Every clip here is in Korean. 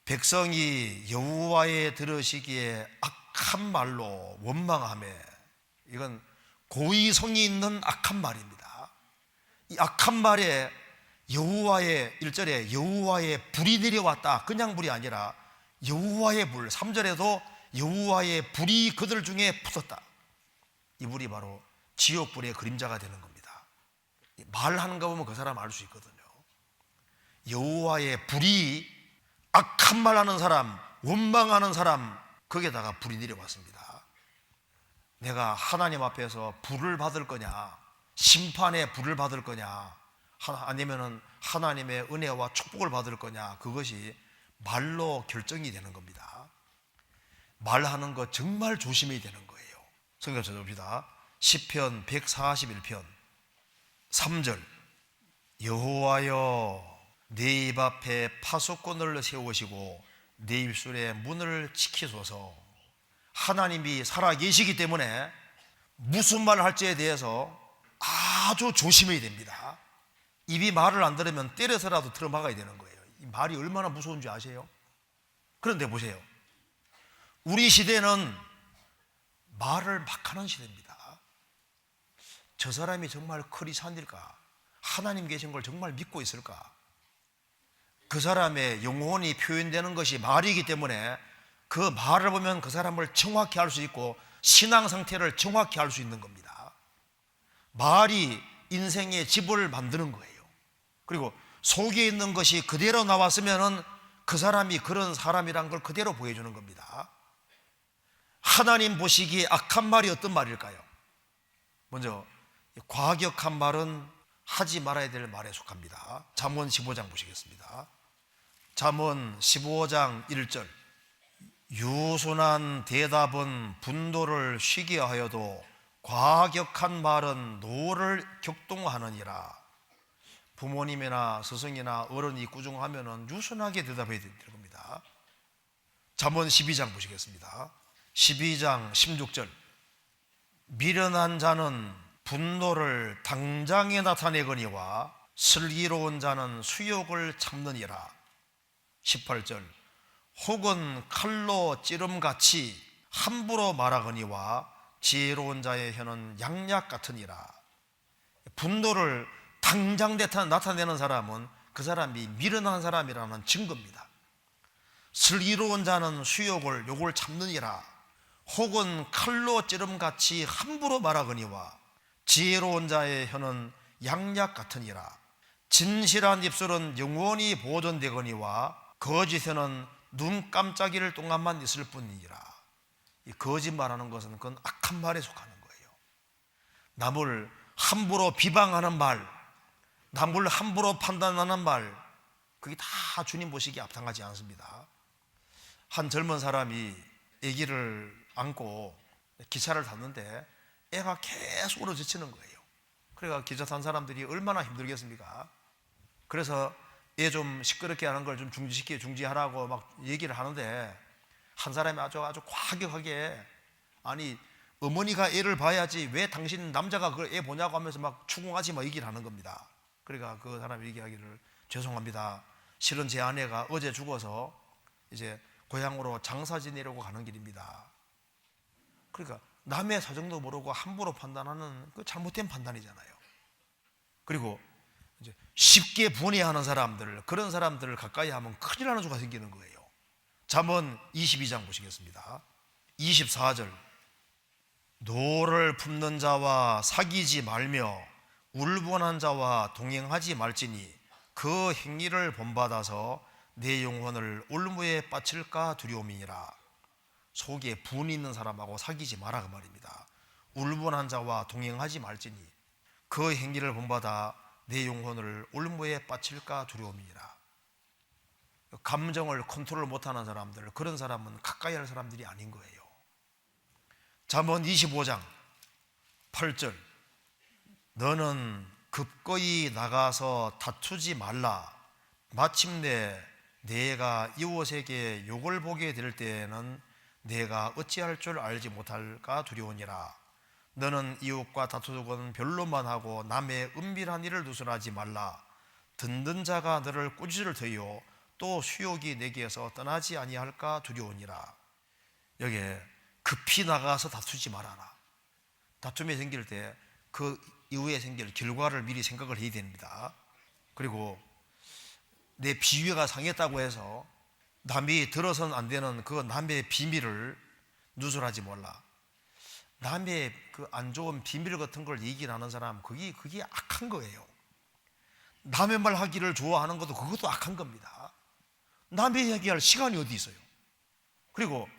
백성이 여호와의 들으시기에 악한 말로 원망하매, 이건 고의성이 있는 악한 말입니다. 이 악한 말에 여호와의 1절에 여호와의 불이 내려왔다. 그냥 불이 아니라 여호와의 불, 3절에도 여호와의 불이 그들 중에 붙었다. 이 불이 바로 지옥불의 그림자가 되는 겁니다. 말하는 거 보면 그 사람 알 수 있거든요. 여호와의 불이 악한 말하는 사람, 원망하는 사람, 거기에다가 불이 내려왔습니다. 내가 하나님 앞에서 불을 받을 거냐, 심판의 불을 받을 거냐, 아니면은 하나님의 은혜와 축복을 받을 거냐, 그것이 말로 결정이 되는 겁니다. 말하는 거 정말 조심해야 되는 거예요. 성경 찾아봅시다. 시편 141편 3절, 여호와여 내 입 앞에 파수꾼을 세우시고 내 입술의 문을 지키소서. 하나님이 살아계시기 때문에 무슨 말을 할지에 대해서 아주 조심해야 됩니다. 입이 말을 안 들으면 때려서라도 들어막아야 되는 거예요. 이 말이 얼마나 무서운지 아세요? 그런데 보세요, 우리 시대는 말을 막 하는 시대입니다. 저 사람이 정말 크리스찬일까? 하나님 계신 걸 정말 믿고 있을까? 그 사람의 영혼이 표현되는 것이 말이기 때문에 그 말을 보면 그 사람을 정확히 알 수 있고 신앙 상태를 정확히 알 수 있는 겁니다. 말이 인생의 집을 만드는 거예요. 그리고 속에 있는 것이 그대로 나왔으면 그 사람이 그런 사람이란 걸 그대로 보여주는 겁니다. 하나님 보시기에 악한 말이 어떤 말일까요? 먼저 과격한 말은 하지 말아야 될 말에 속합니다. 잠언 15장 보시겠습니다. 잠언 15장 1절, 유순한 대답은 분노를 쉬게 하여도 과격한 말은 노를 격동하느니라. 부모님이나 스승이나 어른이 꾸중하면 유순하게 대답해야 되는 겁니다. 잠언 12장 보시겠습니다. 12장 16절, 미련한 자는 분노를 당장에 나타내거니와 슬기로운 자는 수욕을 참느니라. 18절, 혹은 칼로 찌름같이 함부로 말하거니와 지혜로운 자의 혀는 양약 같으니라. 분노를 당장 나타내는 사람은 그 사람이 미련한 사람이라는 증거입니다. 슬기로운 자는 수욕을 욕을 참느니라. 혹은 칼로 찌름같이 함부로 말하거니와 지혜로운 자의 혀는 양약 같으니라. 진실한 입술은 영원히 보존되거니와 거짓에는 눈 깜짝이를 동안만 있을 뿐이니라. 이 거짓말하는 것은 그건 악한 말에 속하는 거예요. 남을 함부로 비방하는 말, 남을 함부로 판단하는 말, 그게 다 주님 보시기에 합당하지 않습니다. 한 젊은 사람이 아기를 안고 기차를 탔는데 애가 계속 울어젖히는 거예요. 그러니까 기차 탄 사람들이 얼마나 힘들겠습니까? 그래서 애 좀 시끄럽게 하는 걸 좀 중지하라고 막 얘기를 하는데 한 사람이 아주 과격하게, 아니 어머니가 애를 봐야지 왜 당신 남자가 그걸 애 보냐고 하면서 막 추궁하지 마 얘기를 하는 겁니다. 그러니까 그 사람이 얘기하기를, 죄송합니다, 실은 제 아내가 어제 죽어서 이제 고향으로 장사 지내려고 가는 길입니다. 그러니까 남의 사정도 모르고 함부로 판단하는 그 잘못된 판단이잖아요. 그리고 이제 쉽게 분해하는 사람들, 그런 사람들을 가까이 하면 큰일 나는 수가 생기는 거예요. 잠언 22장 보시겠습니다. 24절, 노를 품는 자와 사귀지 말며 울분한 자와 동행하지 말지니 그 행위를 본받아서 내 영혼을 올무에 빠칠까 두려움이니라. 속에 분이 있는 사람하고 사귀지 마라 그 말입니다. 울분한 자와 동행하지 말지니 그 행위를 본받아 내 영혼을 올무에 빠칠까 두려움이니라. 감정을 컨트롤 못하는 사람들, 그런 사람은 가까이 할 사람들이 아닌 거예요. 잠언 25장 8절, 너는 급거이 나가서 다투지 말라. 마침내 내가 이웃에게 욕을 보게 될 때에는 내가 어찌할 줄 알지 못할까 두려우니라. 너는 이웃과 다투고는 변론만 하고 남의 은밀한 일을 누설하지 말라. 듣는 자가 너를 꾸짖을 터이요 또 수욕이 내게에서 떠나지 아니할까 두려우니라. 여기에 급히 나가서 다투지 말아라. 다툼이 생길 때 그 이후에 생길 결과를 미리 생각을 해야 됩니다. 그리고 내 비위가 상했다고 해서 남이 들어서는 안 되는 그 남의 비밀을 누설하지 말라. 남의 그 안 좋은 비밀 같은 걸 얘기하는 사람, 그게 악한 거예요. 남의 말 하기를 좋아하는 것도 그것도 악한 겁니다. 남의 얘기할 시간이 어디 있어요. 그리고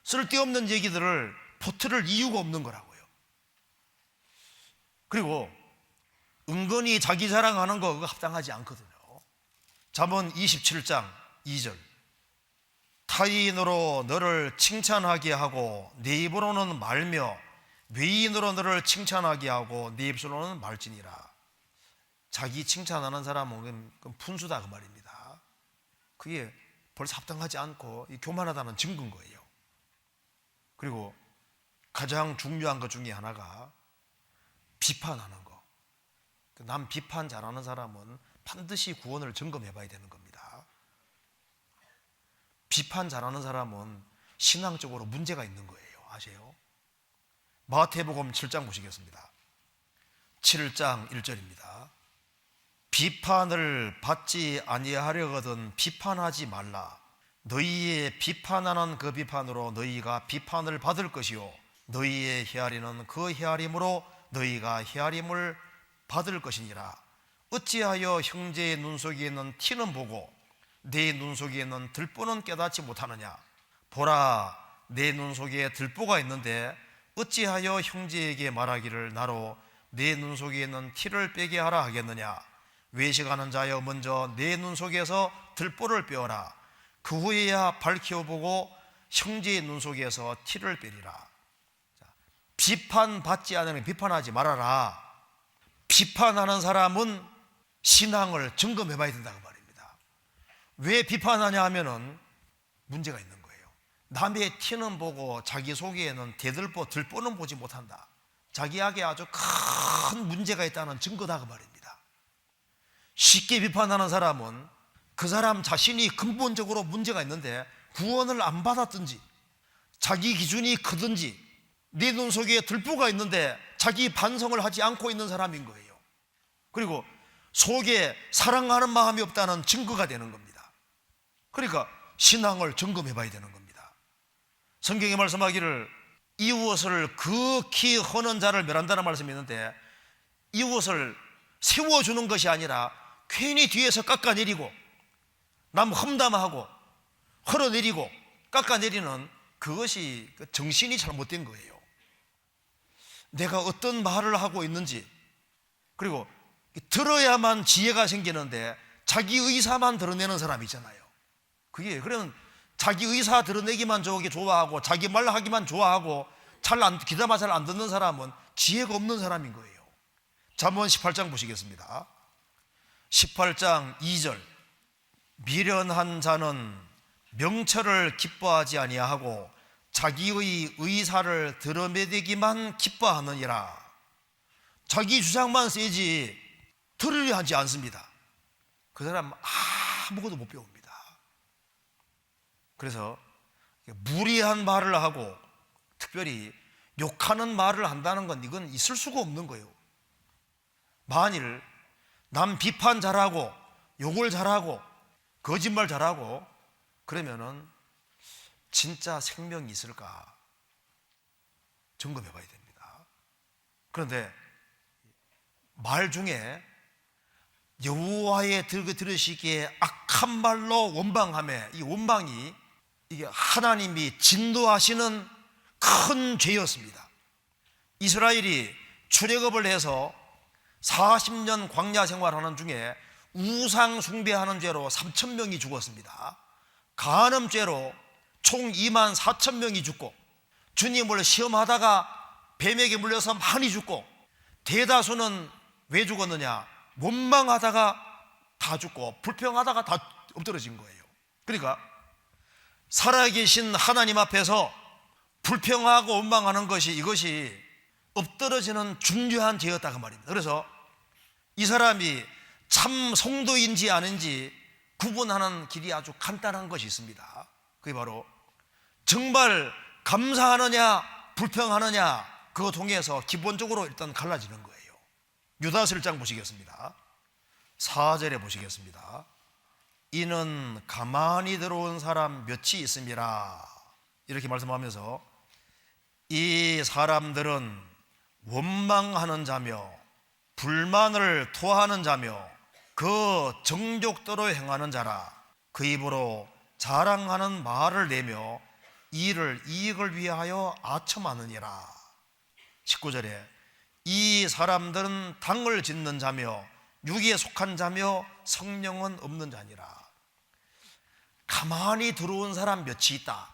쓸데없는 얘기들을 퍼뜨릴 이유가 없는 거라고요. 그리고 은근히 자기 자랑하는 거 그거 합당하지 않거든요. 잠언 27장 2절. 타인으로 너를 칭찬하게 하고 네 입으로는 말며 외인으로 너를 칭찬하게 하고 네 입술로는 말지니라. 자기 칭찬하는 사람은 푼수다 그 말입니다. 그게 벌써 합당하지 않고 교만하다는 증거인 거예요. 그리고 가장 중요한 것 중에 하나가 비판하는 거. 남 비판 잘하는 사람은 반드시 구원을 점검해 봐야 되는 겁니다. 비판 잘하는 사람은 신앙적으로 문제가 있는 거예요. 아세요? 마태복음 7장 보시겠습니다. 7장 1절입니다. 비판을 받지 아니하려거든 비판하지 말라. 너희의 비판하는 그 비판으로 너희가 비판을 받을 것이요 너희의 헤아리는 그 헤아림으로 너희가 헤아림을 받을 것이니라. 어찌하여 형제의 눈 속에 있는 티는 보고 내 눈 속에 있는 들보는 깨닫지 못하느냐. 보라, 내 눈 속에 들보가 있는데 어찌하여 형제에게 말하기를 나로 내 눈 속에 있는 티를 빼게 하라 하겠느냐. 외식하는 자여 먼저 내 눈 속에서 들보를 빼어라. 그 후에야 밝혀보고 형제의 눈 속에서 티를 빼리라. 비판받지 않으면 비판하지 말아라. 비판하는 사람은 신앙을 점검해 봐야 된다고 말입니다. 왜 비판하냐 하면은 문제가 있는 거예요. 남의 티는 보고 자기 속에는 들보는 보지 못한다. 자기에게 아주 큰 문제가 있다는 증거다 그 말입니다. 쉽게 비판하는 사람은 그 사람 자신이 근본적으로 문제가 있는데 구원을 안 받았든지 자기 기준이 크든지 네 눈 속에 들보가 있는데 자기 반성을 하지 않고 있는 사람인 거예요. 그리고 속에 사랑하는 마음이 없다는 증거가 되는 겁니다. 그러니까 신앙을 점검해 봐야 되는 겁니다. 성경에 말씀하기를 이웃을 극히 허는 자를 멸한다는 말씀이 있는데 이웃을 세워주는 것이 아니라 괜히 뒤에서 깎아내리고 남 험담하고 흘어내리고 깎아내리는 그것이 정신이 잘못된 거예요. 내가 어떤 말을 하고 있는지, 그리고 들어야만 지혜가 생기는데 자기 의사만 드러내는 사람이 있잖아요. 그러면 자기 의사 드러내기만 좋아하고 자기 말 하기만 좋아하고 귀담아 잘 안 듣는 사람은 지혜가 없는 사람인 거예요. 잠언 18장 보시겠습니다. 18장 2절. 미련한 자는 명철을 기뻐하지 아니하고 자기의 의사를 드러내기만 기뻐하느니라. 자기 주장만 세지 들으려 하지 않습니다. 그 사람 아무것도 못 배웁니다. 그래서 무리한 말을 하고 특별히 욕하는 말을 한다는 건 이건 있을 수가 없는 거예요. 만일 남 비판 잘하고 욕을 잘하고 거짓말 잘하고 그러면은 진짜 생명이 있을까 점검해 봐야 됩니다. 그런데 말 중에 여호와의 들으시기에 악한 말로 원방하며 이 원방이 이게 하나님이 진노하시는 큰 죄였습니다. 이스라엘이 출애굽을 해서 40년 광야 생활하는 중에 우상 숭배하는 죄로 3,000명이 죽었습니다. 간음죄로 총 24,000명이 죽고 주님을 시험하다가 뱀에게 물려서 많이 죽고 대다수는 왜 죽었느냐? 원망하다가 다 죽고 불평하다가 다 엎드러진 거예요. 그러니까 살아계신 하나님 앞에서 불평하고 원망하는 것이 이것이 엎드러지는 중요한 죄였다고 말입니다. 그래서 이 사람이 참 성도인지 아닌지 구분하는 길이 아주 간단한 것이 있습니다. 그게 바로 정말 감사하느냐 불평하느냐 그거 통해서 기본적으로 일단 갈라지는 거예요. 유다서 1장 보시겠습니다. 4절에 보시겠습니다. 이는 가만히 들어온 사람 몇이 있음이라, 이렇게 말씀하면서 이 사람들은 원망하는 자며 불만을 토하는 자며 그 정욕대로 행하는 자라. 그 입으로 자랑하는 말을 내며 이익을 위하여 아첨하느니라. 19절에 이 사람들은 당을 짓는 자며 육에 속한 자며 성령은 없는 자니라. 가만히 들어온 사람 몇이 있다.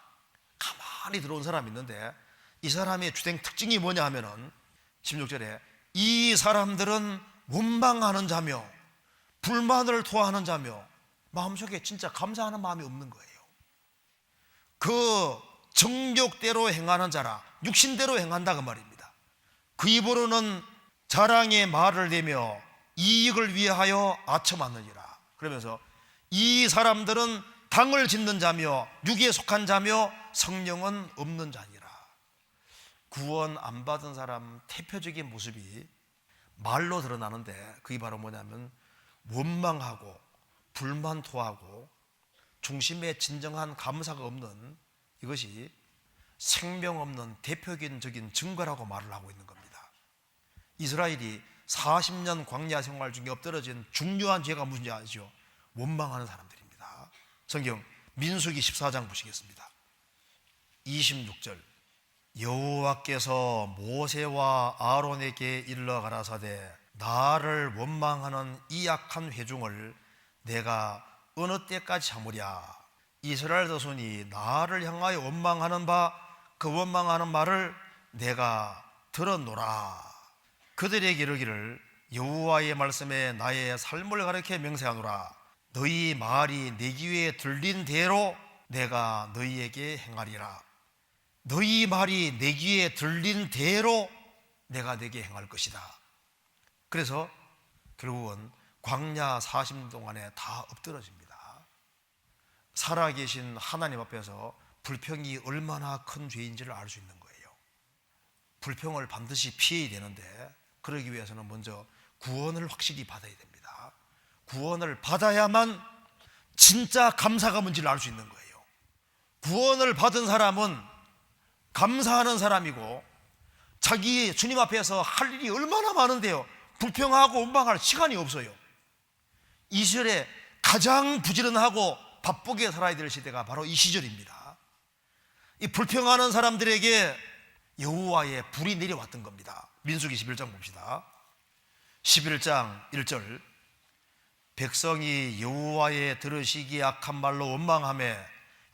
가만히 들어온 사람이 있는데 이 사람의 주된 특징이 뭐냐 하면은 16절에 이 사람들은 원망하는 자며 불만을 토하는 자며 마음속에 진짜 감사하는 마음이 없는 거예요. 그 정욕대로 행하는 자라, 육신대로 행한다 그 말입니다. 그 입으로는 자랑의 말을 내며 이익을 위하여 아첨하느니라. 그러면서 이 사람들은 당을 짓는 자며 육에 속한 자며 성령은 없는 자니라. 구원 안 받은 사람 대표적인 모습이 말로 드러나는데 그게 바로 뭐냐면 원망하고 불만 토하고 중심에 진정한 감사가 없는, 이것이 생명 없는 대표적인 증거라고 말을 하고 있는 겁니다. 이스라엘이 40년 광야 생활 중에 엎드러진 중요한 죄가 무슨지 아시죠? 원망하는 사람들입니다. 성경 민수기 14장 보시겠습니다. 26절 여호와께서 모세와 아론에게 일러 가라사대 나를 원망하는 이 악한 회중을 내가 어느 때까지 참으랴. 이스라엘 자손이 나를 향하여 원망하는 그 원망하는 말을 내가 들었노라. 그들에게 이르기를 여호와의 말씀에 나의 삶을 가르쳐 맹세하노라. 너희 말이 내 귀에 들린 대로 내가 너희에게 행하리라. 너희 말이 내 귀에 들린 대로 내가 내게 행할 것이다. 그래서 결국은 광야 40년 동안에 다 엎드러집니다. 살아계신 하나님 앞에서 불평이 얼마나 큰 죄인지를 알 수 있는 거예요. 불평을 반드시 피해야 되는데 그러기 위해서는 먼저 구원을 확실히 받아야 됩니다. 구원을 받아야만 진짜 감사가 뭔지를 알 수 있는 거예요. 구원을 받은 사람은 감사하는 사람이고 자기 주님 앞에서 할 일이 얼마나 많은데요, 불평하고 원망할 시간이 없어요. 이 시절에 가장 부지런하고 바쁘게 살아야 될 시대가 바로 이 시절입니다. 이 불평하는 사람들에게 여호와의 불이 내려왔던 겁니다. 민수기 11장 봅시다. 11장 1절 백성이 여호와의 들으시기 악한 말로 원망하며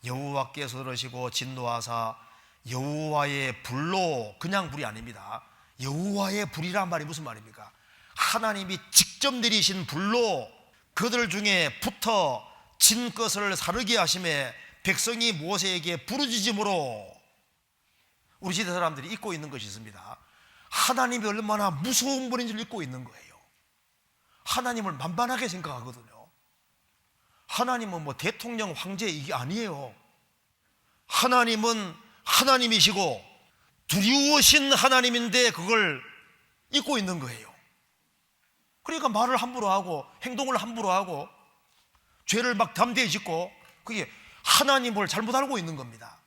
여호와께서 들으시고 진노하사 여호와의 불로, 그냥 불이 아닙니다. 여호와의 불이란 말이 무슨 말입니까? 하나님이 직접 내리신 불로 그들 중에 붙어 진 것을 사르게 하심에 백성이 모세에게 부르짖음으로. 우리 시대 사람들이 잊고 있는 것이 있습니다. 하나님이 얼마나 무서운 분인지를 잊고 있는 거예요. 하나님을 만만하게 생각하거든요. 하나님은 뭐 대통령, 황제 이게 아니에요. 하나님은 하나님이시고 두려우신 하나님인데 그걸 잊고 있는 거예요. 그러니까 말을 함부로 하고 행동을 함부로 하고 죄를 막 담대히 짓고 그게 하나님을 잘못 알고 있는 겁니다.